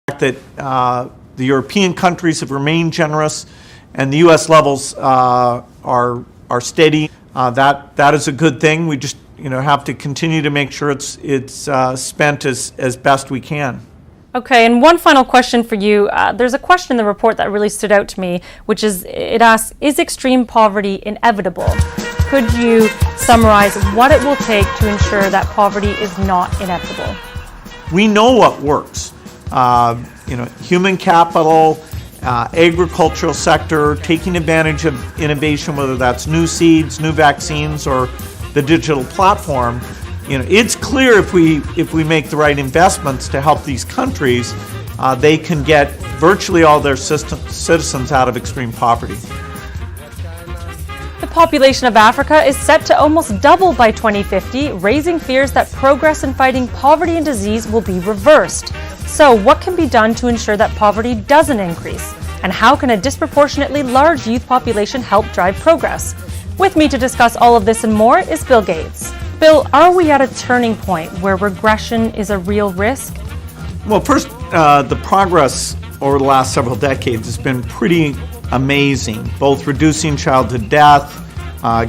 that the European countries have remained generous and the U.S. levels are steady. That is a good thing. We just have to continue to make sure it's spent as best we can. Okay, and one final question for you. There's a question in the report that really stood out to me, which is, it asks, is extreme poverty inevitable? Could you summarize what it will take to ensure that poverty is not inevitable? We know what works. Human capital, agricultural sector, taking advantage of innovation, whether that's new seeds, new vaccines, or the digital platform. It's clear if we make the right investments to help these countries, they can get virtually all their citizens out of extreme poverty. The population of Africa is set to almost double by 2050, raising fears that progress in fighting poverty and disease will be reversed. So what can be done to ensure that poverty doesn't increase? And how can a disproportionately large youth population help drive progress? With me to discuss all of this and more is Bill Gates. Bill, are we at a turning point where regression is a real risk? Well, first, the progress over the last several decades has been pretty amazing, both reducing childhood death,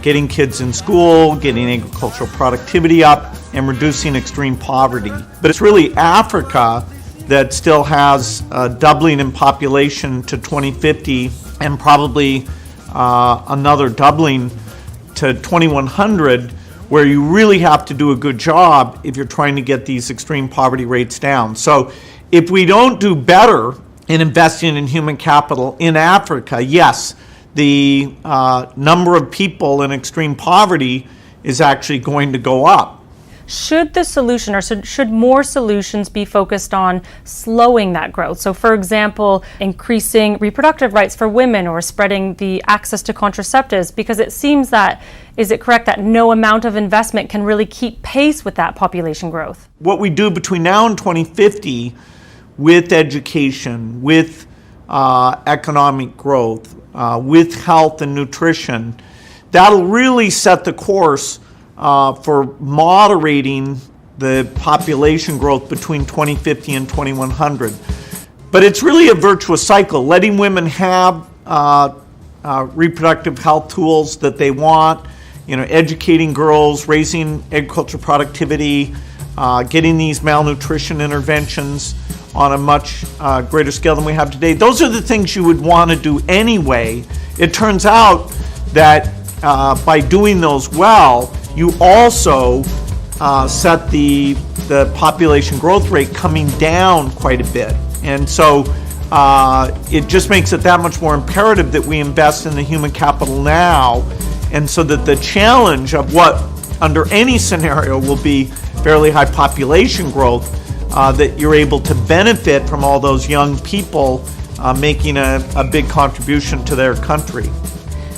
getting kids in school, getting agricultural productivity up, and reducing extreme poverty. But it's really Africa that still has a doubling in population to 2050 and probably another doubling to 2100, where you really have to do a good job if you're trying to get these extreme poverty rates down. So if we don't do better in investing in human capital in Africa, yes, the number of people in extreme poverty is actually going to go up. Should the solution, or should more solutions be focused on slowing that growth? So, for example, increasing reproductive rights for women or spreading the access to contraceptives, because it seems that, is it correct that no amount of investment can really keep pace with that population growth? What we do between now and 2050 with education, with economic growth, with health and nutrition, that'll really set the course for moderating the population growth between 2050 and 2100. But it's really a virtuous cycle, letting women have reproductive health tools that they want, educating girls, raising agricultural productivity, getting these malnutrition interventions on a much greater scale than we have today. Those are the things you would want to do anyway. It turns out that by doing those well, you also set the population growth rate coming down quite a bit. And so it just makes it that much more imperative that we invest in the human capital now, and so that the challenge of what under any scenario will be fairly high population growth, that you're able to benefit from all those young people making a big contribution to their country.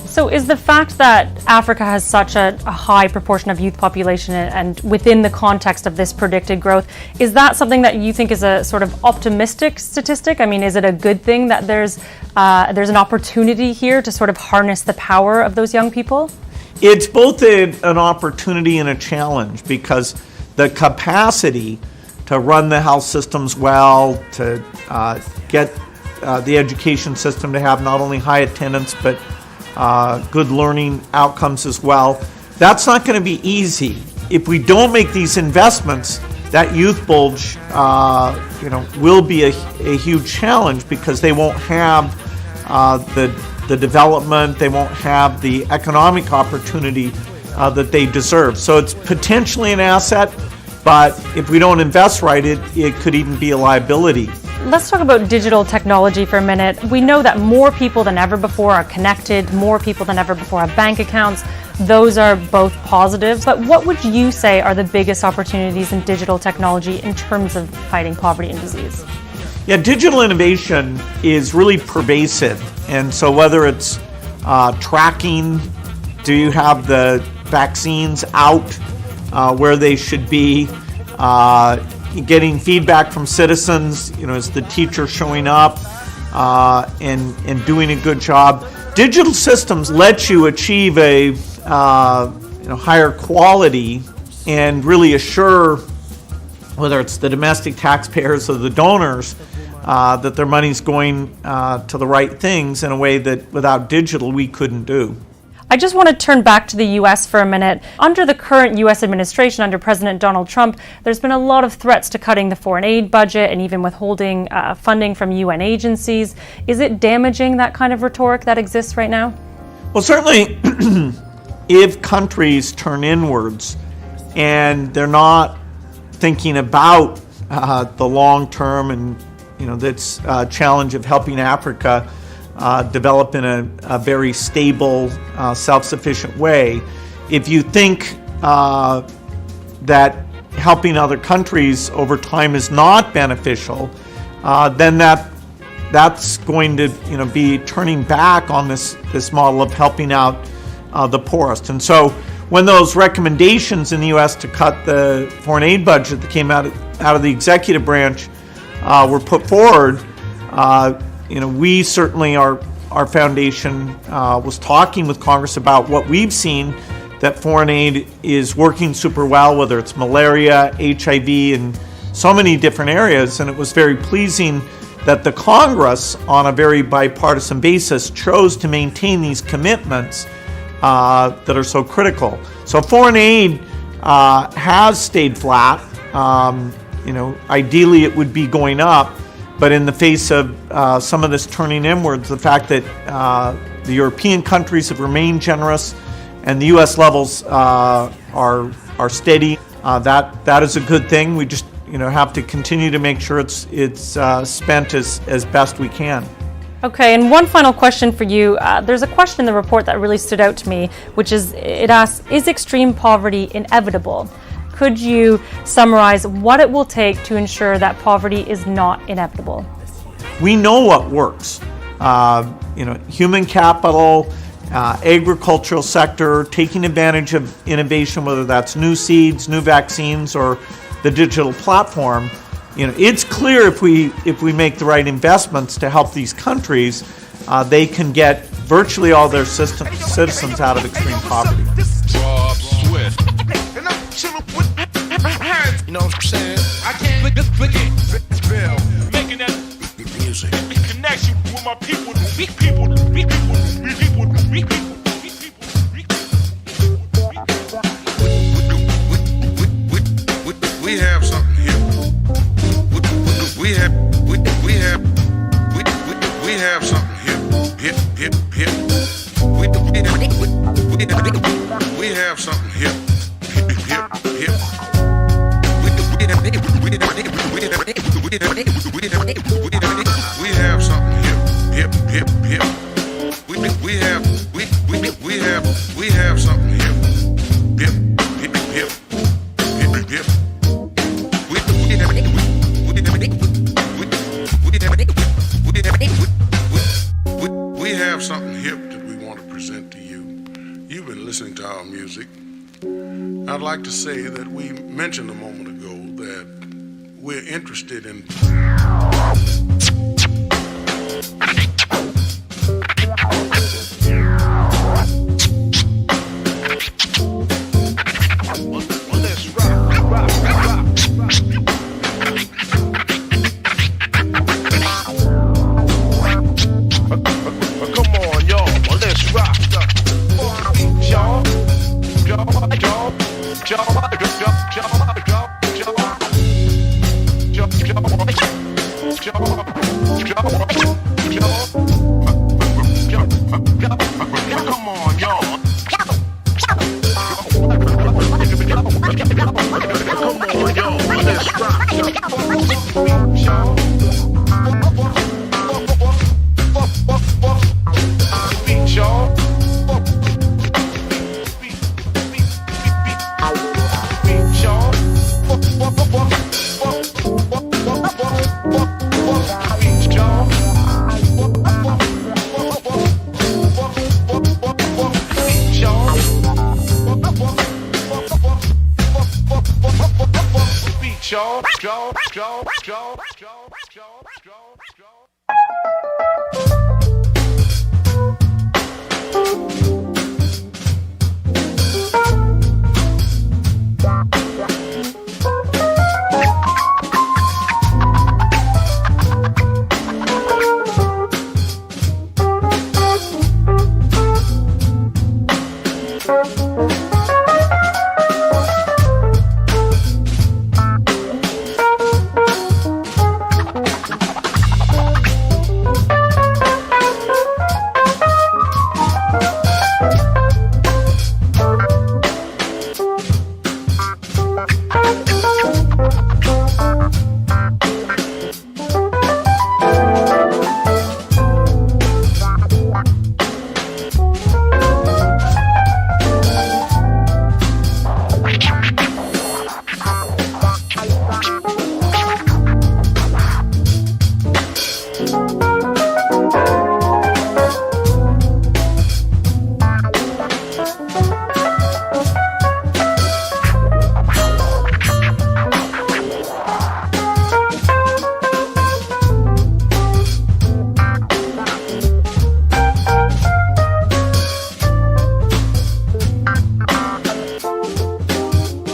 So is the fact that Africa has such a high proportion of youth population and within the context of this predicted growth, is that something that you think is a sort of optimistic statistic? I mean, is it a good thing that there's an opportunity here to sort of harness the power of those young people? It's both an opportunity and a challenge, because the capacity to run the health systems well, to get the education system to have not only high attendance but good learning outcomes as well. That's not going to be easy. If we don't make these investments, that youth bulge, will be a huge challenge, because they won't have the development, they won't have the economic opportunity that they deserve. So it's potentially an asset, but if we don't invest right, it could even be a liability. Let's talk about digital technology for a minute. We know that more people than ever before are connected, more people than ever before have bank accounts. Those are both positives. But what would you say are the biggest opportunities in digital technology in terms of fighting poverty and disease? Yeah, digital innovation is really pervasive. And so whether it's tracking, do you have the vaccines out where they should be, getting feedback from citizens, is the teacher showing up and doing a good job. Digital systems let you achieve a higher quality and really assure, whether it's the domestic taxpayers or the donors, that their money's going to the right things in a way that without digital we couldn't do. I just want to turn back to the U.S. for a minute. Under the current U.S. administration, under President Donald Trump, there's been a lot of threats to cutting the foreign aid budget and even withholding funding from UN agencies. Is it damaging, that kind of rhetoric that exists right now? Well, certainly, if countries turn inwards and they're not thinking about the long term and this challenge of helping Africa develop in a very stable, self-sufficient way. If you think that helping other countries over time is not beneficial, then that's going to be turning back on this model of helping out the poorest. And so when those recommendations in the U.S. to cut the foreign aid budget that came out of the executive branch were put forward, we certainly, our foundation was talking with Congress about what we've seen, that foreign aid is working super well, whether it's malaria, HIV, and so many different areas. And it was very pleasing that the Congress, on a very bipartisan basis, chose to maintain these commitments that are so critical. So foreign aid has stayed flat. Ideally it would be going up. But in the face of some of this turning inwards, the fact that the European countries have remained generous and the U.S. levels are steady, that is a good thing. We just have to continue to make sure it's spent as best we can. Okay, and one final question for you. There's a question in the report that really stood out to me, which is, it asks, is extreme poverty inevitable? Could you summarize what it will take to ensure that poverty is not inevitable? We know what works. Human capital, agricultural sector, taking advantage of innovation, whether that's new seeds, new vaccines, or the digital platform. It's clear if we make the right investments to help these countries, they can get virtually all their citizens out of extreme poverty. You know what I'm saying? I can't look it. Making that music connection with my people, people. We have something here. We have something here. Hip. We have something here. Hip. We have something hip. We have something hip. We have something hip that we want to present to you. You've been listening to our music. I'd like to say that we mentioned a moment ago that we're interested in